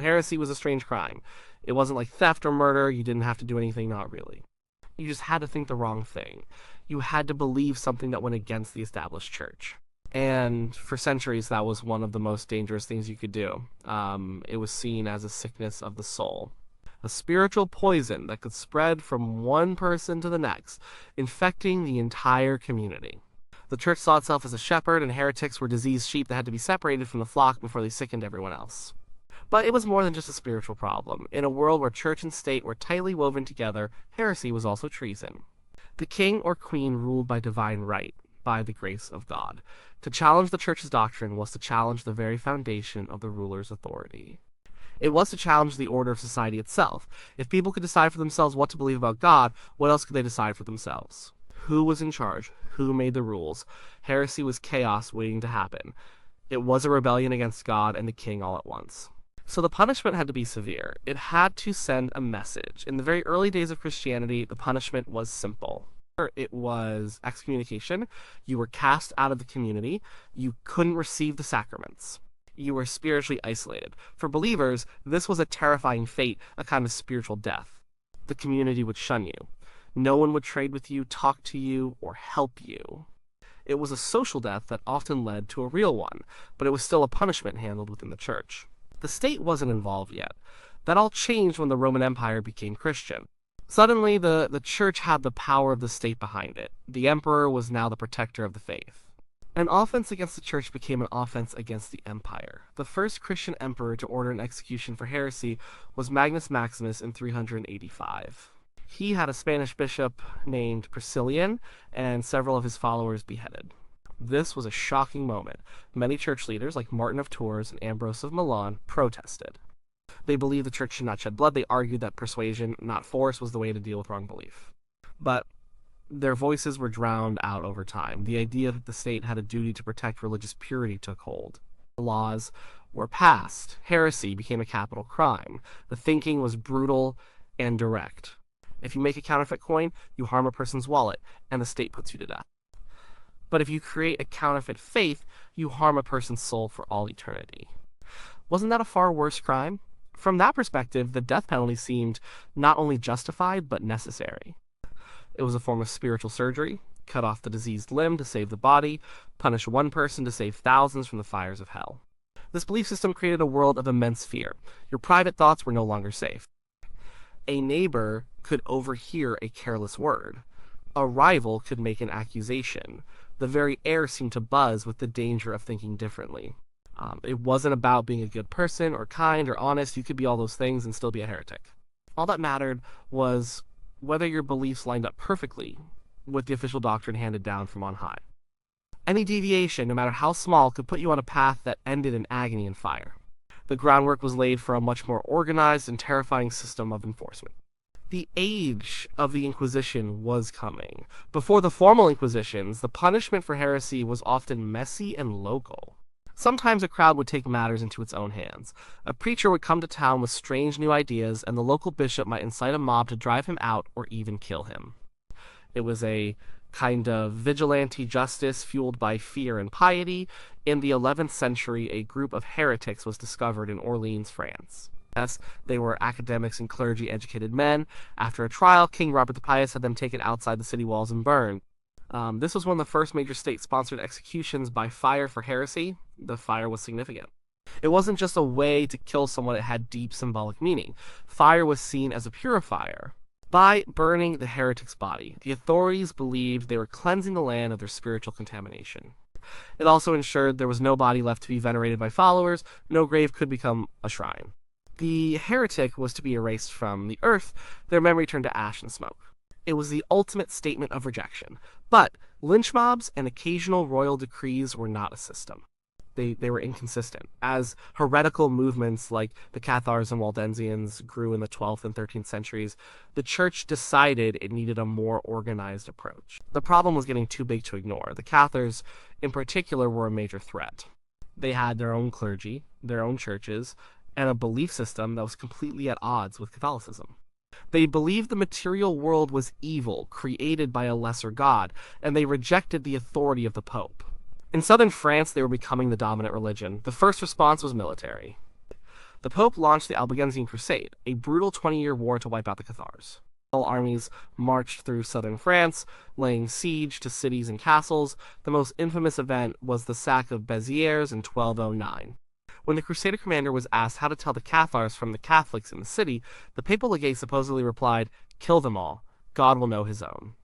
Heresy was a strange crime. It wasn't like theft or murder. You didn't have to do anything, not really. You just had to think the wrong thing. You had to believe something that went against the established church. And for centuries, that was one of the most dangerous things you could do. It was seen as a sickness of the soul, a spiritual poison that could spread from one person to the next, infecting the entire community. The church saw itself as a shepherd, and heretics were diseased sheep that had to be separated from the flock before they sickened everyone else. But it was more than just a spiritual problem. In a world where church and state were tightly woven together, heresy was also treason. The king or queen ruled by divine right, by the grace of God. To challenge the church's doctrine was to challenge the very foundation of the ruler's authority. It was to challenge the order of society itself. If people could decide for themselves what to believe about God, what else could they decide for themselves? Who was in charge? Who made the rules? Heresy was chaos waiting to happen. It was a rebellion against God and the king all at once. So the punishment had to be severe. It had to send a message. In the very early days of Christianity, the punishment was simple. It was excommunication. You were cast out of the community. You couldn't receive the sacraments. You were spiritually isolated. For believers, this was a terrifying fate, a kind of spiritual death. The community would shun you. No one would trade with you, talk to you, or help you. It was a social death that often led to a real one, but it was still a punishment handled within the church. The state wasn't involved yet. That all changed when the Roman Empire became Christian. Suddenly, the church had the power of the state behind it. The emperor was now the protector of the faith. An offense against the church became an offense against the empire. The first Christian emperor to order an execution for heresy was Magnus Maximus in 385. He had a Spanish bishop named Priscillian and several of his followers beheaded. This was a shocking moment. Many church leaders, like Martin of Tours and Ambrose of Milan, protested. They believed the church should not shed blood. They argued that persuasion, not force, was the way to deal with wrong belief. But their voices were drowned out over time. The idea that the state had a duty to protect religious purity took hold. The laws were passed. Heresy became a capital crime. The thinking was brutal and direct. If you make a counterfeit coin, you harm a person's wallet, and the state puts you to death. But if you create a counterfeit faith, you harm a person's soul for all eternity. Wasn't that a far worse crime? From that perspective, the death penalty seemed not only justified, but necessary. It was a form of spiritual surgery: cut off the diseased limb to save the body, punish one person to save thousands from the fires of hell. This belief system created a world of immense fear. Your private thoughts were no longer safe. A neighbor could overhear a careless word. A rival could make an accusation. The very air seemed to buzz with the danger of thinking differently. It wasn't about being a good person or kind or honest. You could be all those things and still be a heretic. All that mattered was whether your beliefs lined up perfectly with the official doctrine handed down from on high. Any deviation, no matter how small, could put you on a path that ended in agony and fire. The groundwork was laid for a much more organized and terrifying system of enforcement. The age of the Inquisition was coming. Before the formal Inquisitions, the punishment for heresy was often messy and local. Sometimes a crowd would take matters into its own hands. A preacher would come to town with strange new ideas, and the local bishop might incite a mob to drive him out or even kill him. It was a kind of vigilante justice fueled by fear and piety. In the 11th century, a group of heretics was discovered in Orleans, France. Yes, they were academics and clergy-educated men. After a trial, King Robert the Pious had them taken outside the city walls and burned. This was one of the first major state-sponsored executions by fire for heresy. The fire was significant. It wasn't just a way to kill someone, it had deep symbolic meaning. Fire was seen as a purifier. By burning the heretic's body, the authorities believed they were cleansing the land of their spiritual contamination. It also ensured there was no body left to be venerated by followers. No grave could become a shrine. The heretic was to be erased from the earth, their memory turned to ash and smoke. It was the ultimate statement of rejection. But lynch mobs and occasional royal decrees were not a system. They were inconsistent. As heretical movements like the Cathars and Waldensians grew in the 12th and 13th centuries, the church decided it needed a more organized approach. The problem was getting too big to ignore. The Cathars, in particular, were a major threat. They had their own clergy, their own churches, and a belief system that was completely at odds with Catholicism. They believed the material world was evil, created by a lesser god, and they rejected the authority of the Pope. In southern France, they were becoming the dominant religion. The first response was military. The Pope launched the Albigensian Crusade, a brutal 20-year war to wipe out the Cathars. Armies marched through southern France, laying siege to cities and castles. The most infamous event was the sack of Béziers in 1209. When the Crusader commander was asked how to tell the Cathars from the Catholics in the city, the papal legate supposedly replied, "Kill them all. God will know his own."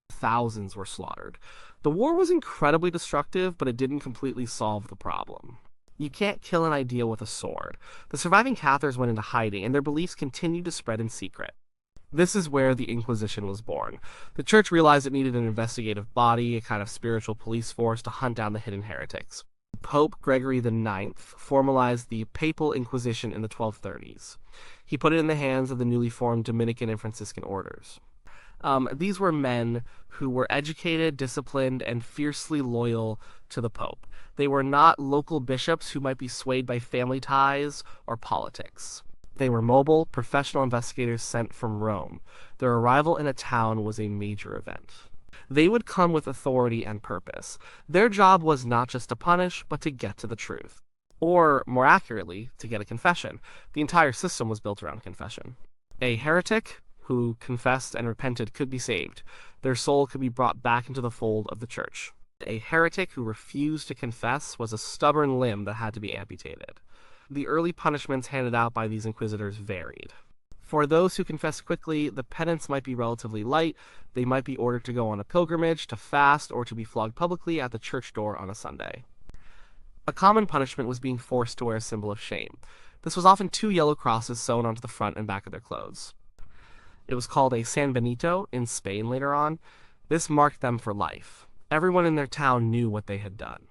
Thousands were slaughtered. The war was incredibly destructive, but it didn't completely solve the problem. You can't kill an idea with a sword. The surviving Cathars went into hiding, and their beliefs continued to spread in secret. This is where the Inquisition was born. The church realized it needed an investigative body, a kind of spiritual police force to hunt down the hidden heretics. Pope Gregory IX formalized the Papal Inquisition in the 1230s. He put it in the hands of the newly formed Dominican and Franciscan orders. These were men who were educated, disciplined, and fiercely loyal to the Pope. They were not local bishops who might be swayed by family ties or politics. They were mobile, professional investigators sent from Rome. Their arrival in a town was a major event. They would come with authority and purpose. Their job was not just to punish, but to get to the truth. Or, more accurately, to get a confession. The entire system was built around confession. A heretic who confessed and repented could be saved. Their soul could be brought back into the fold of the church. A heretic who refused to confess was a stubborn limb that had to be amputated. The early punishments handed out by these inquisitors varied. For those who confessed quickly, the penance might be relatively light. They might be ordered to go on a pilgrimage, to fast, or to be flogged publicly at the church door on a Sunday. A common punishment was being forced to wear a symbol of shame. This was often 2 yellow crosses sewn onto the front and back of their clothes. It was called a San Benito in Spain later on. This marked them for life. Everyone in their town knew what they had done.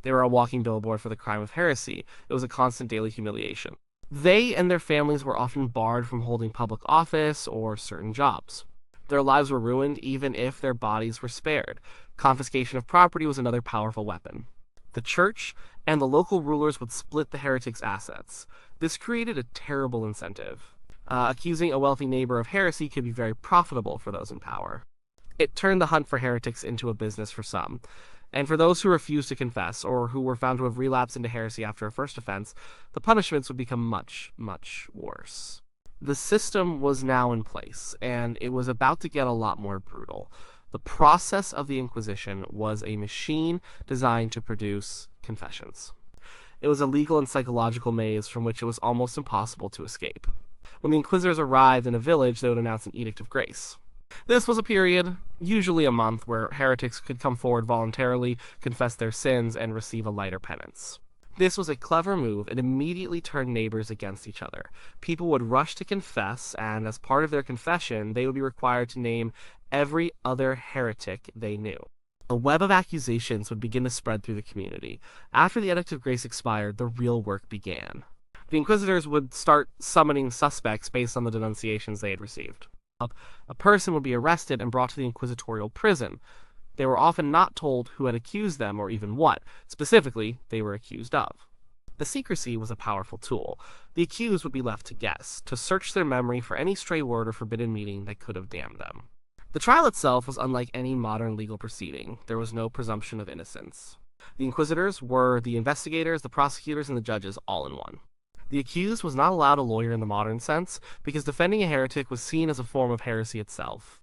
They were a walking billboard for the crime of heresy. It was a constant daily humiliation. They and their families were often barred from holding public office or certain jobs. Their lives were ruined even if their bodies were spared. Confiscation of property was another powerful weapon. The church and the local rulers would split the heretics' assets. This created a terrible incentive. Accusing a wealthy neighbor of heresy could be very profitable for those in power. It turned the hunt for heretics into a business for some. And for those who refused to confess, or who were found to have relapsed into heresy after a first offense, the punishments would become much, much worse. The system was now in place, and it was about to get a lot more brutal. The process of the Inquisition was a machine designed to produce confessions. It was a legal and psychological maze from which it was almost impossible to escape. When the Inquisitors arrived in a village, they would announce an Edict of Grace. This was a period, usually a month, where heretics could come forward voluntarily, confess their sins, and receive a lighter penance. This was a clever move. It immediately turned neighbors against each other. People would rush to confess, and as part of their confession, they would be required to name every other heretic they knew. A web of accusations would begin to spread through the community. After the Edict of Grace expired, the real work began. The Inquisitors would start summoning suspects based on the denunciations they had received. A person would be arrested and brought to the inquisitorial prison. They were often not told who had accused them or even what, specifically, they were accused of. The secrecy was a powerful tool. The accused would be left to guess, to search their memory for any stray word or forbidden meaning that could have damned them. The trial itself was unlike any modern legal proceeding. There was no presumption of innocence. The inquisitors were the investigators, the prosecutors, and the judges all in one. The accused was not allowed a lawyer in the modern sense, because defending a heretic was seen as a form of heresy itself.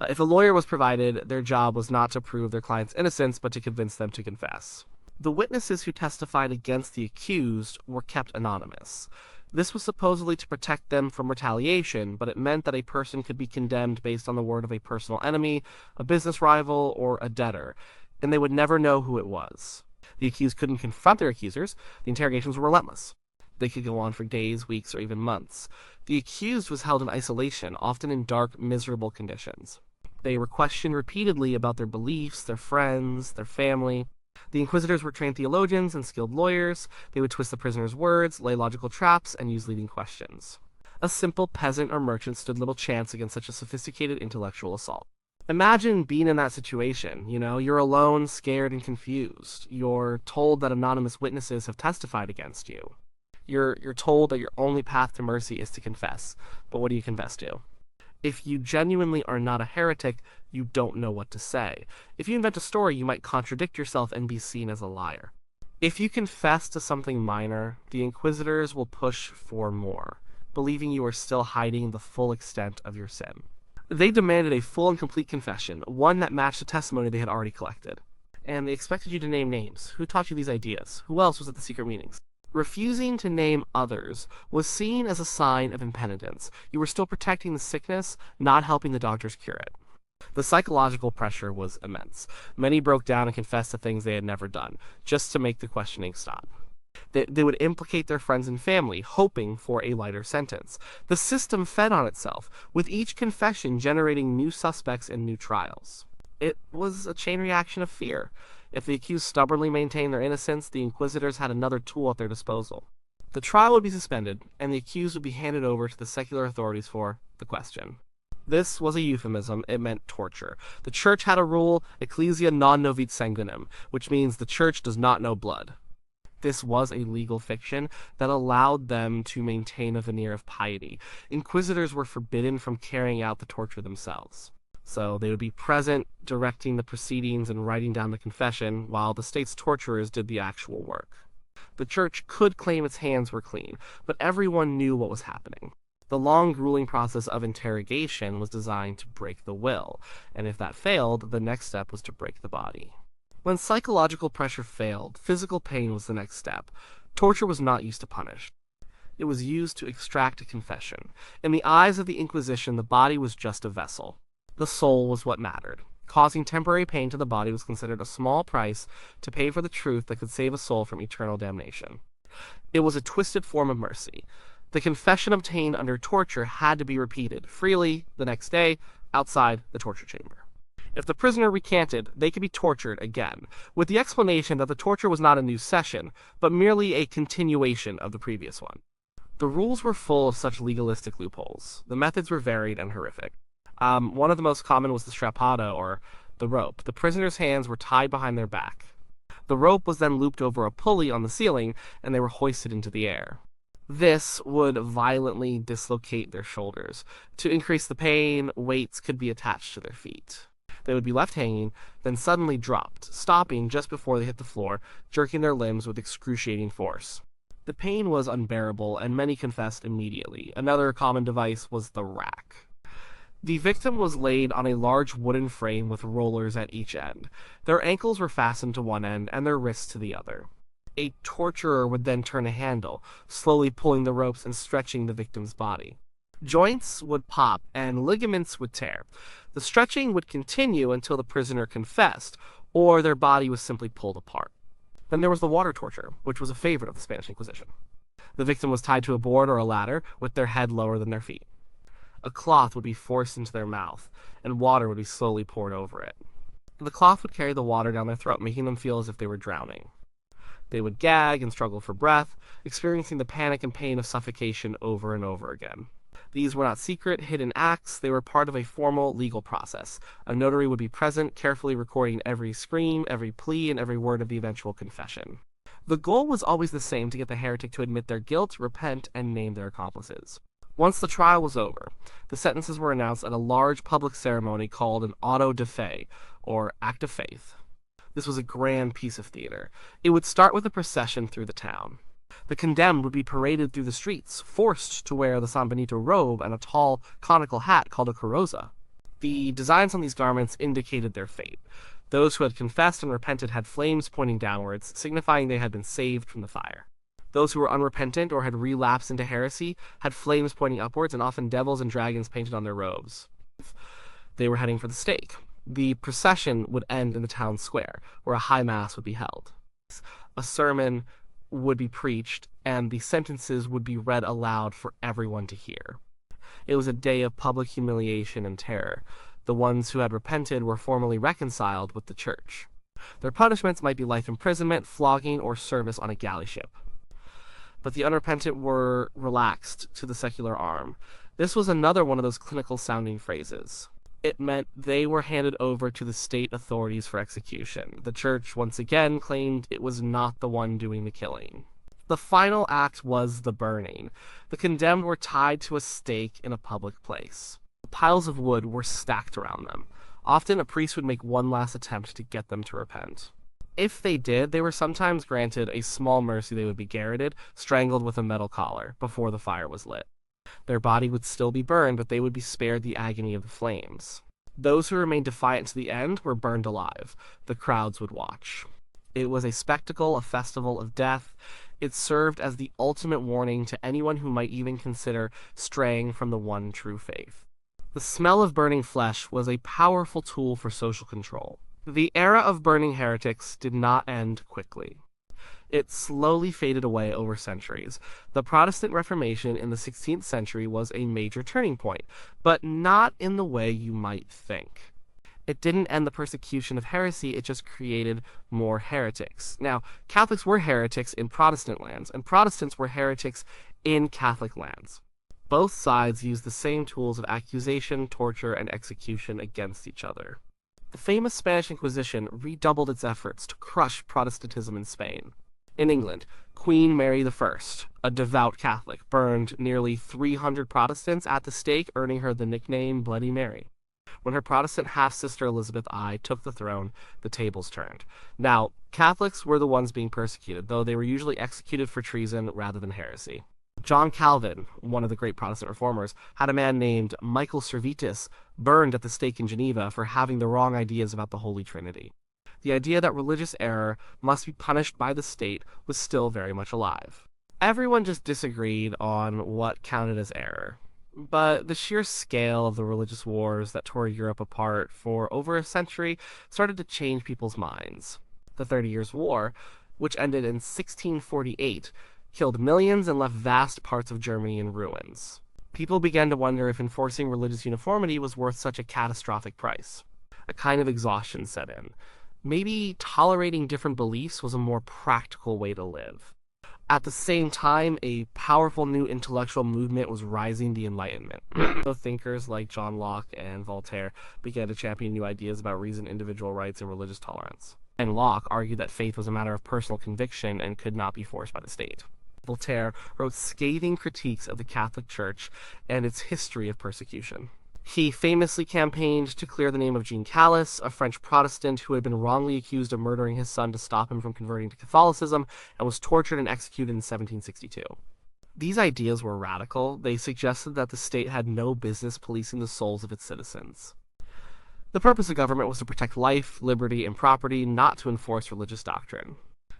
If a lawyer was provided, their job was not to prove their client's innocence, but to convince them to confess. The witnesses who testified against the accused were kept anonymous. This was supposedly to protect them from retaliation, but it meant that a person could be condemned based on the word of a personal enemy, a business rival, or a debtor, and they would never know who it was. The accused couldn't confront their accusers. The interrogations were relentless. They could go on for days, weeks, or even months. The accused was held in isolation, often in dark, miserable conditions. They were questioned repeatedly about their beliefs, their friends, their family. The inquisitors were trained theologians and skilled lawyers. They would twist the prisoner's words, lay logical traps, and use leading questions. A simple peasant or merchant stood little chance against such a sophisticated intellectual assault. Imagine being in that situation. You're alone, scared, and confused. You're told that anonymous witnesses have testified against you. You're told that your only path to mercy is to confess. But what do you confess to? If you genuinely are not a heretic, you don't know what to say. If you invent a story, you might contradict yourself and be seen as a liar. If you confess to something minor, the inquisitors will push for more, believing you are still hiding the full extent of your sin. They demanded a full and complete confession, one that matched the testimony they had already collected. And they expected you to name names. Who taught you these ideas? Who else was at the secret meetings? Refusing to name others was seen as a sign of impenitence. You were still protecting the sickness, not helping the doctors cure it. The psychological pressure was immense. Many broke down and confessed to things they had never done, just to make the questioning stop. They would implicate their friends and family, hoping for a lighter sentence. The system fed on itself, with each confession generating new suspects and new trials. It was a chain reaction of fear. If the accused stubbornly maintained their innocence, the inquisitors had another tool at their disposal. The trial would be suspended, and the accused would be handed over to the secular authorities for the question. This was a euphemism. It meant torture. The church had a rule, ecclesia non novit sanguinem, which means the church does not know blood. This was a legal fiction that allowed them to maintain a veneer of piety. Inquisitors were forbidden from carrying out the torture themselves. So they would be present, directing the proceedings and writing down the confession, while the state's torturers did the actual work. The church could claim its hands were clean, but everyone knew what was happening. The long, grueling process of interrogation was designed to break the will, and if that failed, the next step was to break the body. When psychological pressure failed, physical pain was the next step. Torture was not used to punish. It was used to extract a confession. In the eyes of the Inquisition, the body was just a vessel. The soul was what mattered. Causing temporary pain to the body was considered a small price to pay for the truth that could save a soul from eternal damnation. It was a twisted form of mercy. The confession obtained under torture had to be repeated freely the next day outside the torture chamber. If the prisoner recanted, they could be tortured again, with the explanation that the torture was not a new session, but merely a continuation of the previous one. The rules were full of such legalistic loopholes. The methods were varied and horrific. One of the most common was the strappata, or the rope. The prisoner's hands were tied behind their back. The rope was then looped over a pulley on the ceiling, and they were hoisted into the air. This would violently dislocate their shoulders. To increase the pain, weights could be attached to their feet. They would be left hanging, then suddenly dropped, stopping just before they hit the floor, jerking their limbs with excruciating force. The pain was unbearable, and many confessed immediately. Another common device was the rack. The victim was laid on a large wooden frame with rollers at each end. Their ankles were fastened to one end and their wrists to the other. A torturer would then turn a handle, slowly pulling the ropes and stretching the victim's body. Joints would pop and ligaments would tear. The stretching would continue until the prisoner confessed, or their body was simply pulled apart. Then there was the water torture, which was a favorite of the Spanish Inquisition. The victim was tied to a board or a ladder with their head lower than their feet. A cloth would be forced into their mouth, and water would be slowly poured over it. The cloth would carry the water down their throat, making them feel as if they were drowning. They would gag and struggle for breath, experiencing the panic and pain of suffocation over and over again. These were not secret, hidden acts. They were part of a formal legal process. A notary would be present, carefully recording every scream, every plea, and every word of the eventual confession. The goal was always the same: to get the heretic to admit their guilt, repent, and name their accomplices. Once the trial was over, the sentences were announced at a large public ceremony called an auto de fe, or act of faith. This was a grand piece of theater. It would start with a procession through the town. The condemned would be paraded through the streets, forced to wear the San Benito robe and a tall, conical hat called a carroza. The designs on these garments indicated their fate. Those who had confessed and repented had flames pointing downwards, signifying they had been saved from the fire. Those who were unrepentant or had relapsed into heresy had flames pointing upwards and often devils and dragons painted on their robes. They were heading for the stake. The procession would end in the town square, where a high mass would be held. A sermon would be preached, and the sentences would be read aloud for everyone to hear. It was a day of public humiliation and terror. The ones who had repented were formally reconciled with the church. Their punishments might be life imprisonment, flogging, or service on a galley ship. But the unrepentant were relaxed to the secular arm. This was another one of those clinical-sounding phrases. It meant they were handed over to the state authorities for execution. The church once again claimed it was not the one doing the killing. The final act was the burning. The condemned were tied to a stake in a public place. Piles of wood were stacked around them. Often a priest would make one last attempt to get them to repent. If they did, they were sometimes granted a small mercy. They would be garroted, strangled with a metal collar, before the fire was lit. Their body would still be burned, but they would be spared the agony of the flames. Those who remained defiant to the end were burned alive. The crowds would watch. It was a spectacle, a festival of death. It served as the ultimate warning to anyone who might even consider straying from the one true faith. The smell of burning flesh was a powerful tool for social control. The era of burning heretics did not end quickly. It slowly faded away over centuries. The Protestant Reformation in the 16th century was a major turning point, but not in the way you might think. It didn't end the persecution of heresy, it just created more heretics. Now, Catholics were heretics in Protestant lands, and Protestants were heretics in Catholic lands. Both sides used the same tools of accusation, torture, and execution against each other. The famous Spanish Inquisition redoubled its efforts to crush Protestantism in Spain. In England, Queen Mary I, a devout Catholic, burned nearly 300 Protestants at the stake, earning her the nickname Bloody Mary. When her Protestant half-sister Elizabeth I took the throne, the tables turned. Now, Catholics were the ones being persecuted, though they were usually executed for treason rather than heresy. John Calvin, one of the great Protestant reformers, had a man named Michael Servetus burned at the stake in Geneva for having the wrong ideas about the Holy Trinity. The idea that religious error must be punished by the state was still very much alive. Everyone just disagreed on what counted as error. But the sheer scale of the religious wars that tore Europe apart for over a century started to change people's minds. The 30 Years' War, which ended in 1648, killed millions and left vast parts of Germany in ruins. People began to wonder if enforcing religious uniformity was worth such a catastrophic price. A kind of exhaustion set in. Maybe tolerating different beliefs was a more practical way to live. At the same time, a powerful new intellectual movement was rising, the Enlightenment. So thinkers like John Locke and Voltaire began to champion new ideas about reason, individual rights, and religious tolerance. And Locke argued that faith was a matter of personal conviction and could not be forced by the state. Voltaire wrote scathing critiques of the Catholic Church and its history of persecution. He famously campaigned to clear the name of Jean Calas, a French Protestant who had been wrongly accused of murdering his son to stop him from converting to Catholicism, and was tortured and executed in 1762. These ideas were radical. They suggested that the state had no business policing the souls of its citizens. The purpose of government was to protect life, liberty, and property, not to enforce religious doctrine.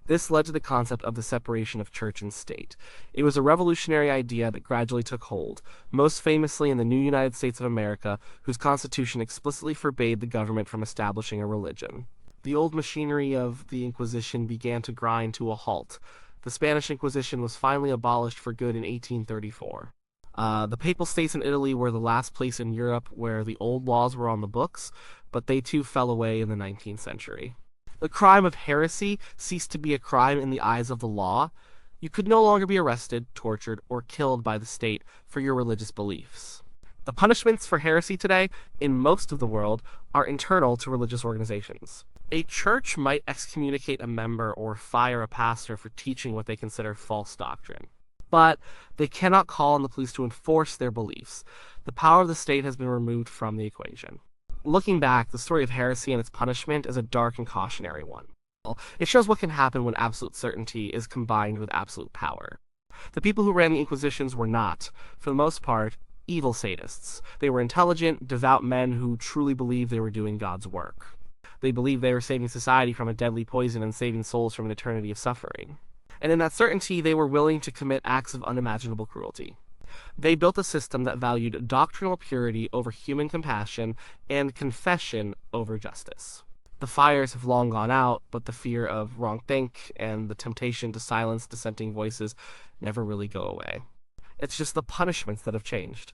This led to the concept of the separation of church and state. It was a revolutionary idea that gradually took hold, most famously in the new United States of America, whose constitution explicitly forbade the government from establishing a religion. The old machinery of the Inquisition began to grind to a halt. The Spanish Inquisition was finally abolished for good in 1834. The Papal States in Italy were the last place in Europe where the old laws were on the books, but they too fell away in the 19th century. The crime of heresy ceased to be a crime in the eyes of the law. You could no longer be arrested, tortured, or killed by the state for your religious beliefs. The punishments for heresy today, in most of the world, are internal to religious organizations. A church might excommunicate a member or fire a pastor for teaching what they consider false doctrine. But they cannot call on the police to enforce their beliefs. The power of the state has been removed from the equation. Looking back, the story of heresy and its punishment is a dark and cautionary one. It shows what can happen when absolute certainty is combined with absolute power. The people who ran the Inquisitions were not, for the most part, evil sadists. They were intelligent, devout men who truly believed they were doing God's work. They believed they were saving society from a deadly poison and saving souls from an eternity of suffering. And in that certainty, they were willing to commit acts of unimaginable cruelty. They built a system that valued doctrinal purity over human compassion and confession over justice. The fires have long gone out, but the fear of wrongthink and the temptation to silence dissenting voices never really go away. It's just the punishments that have changed.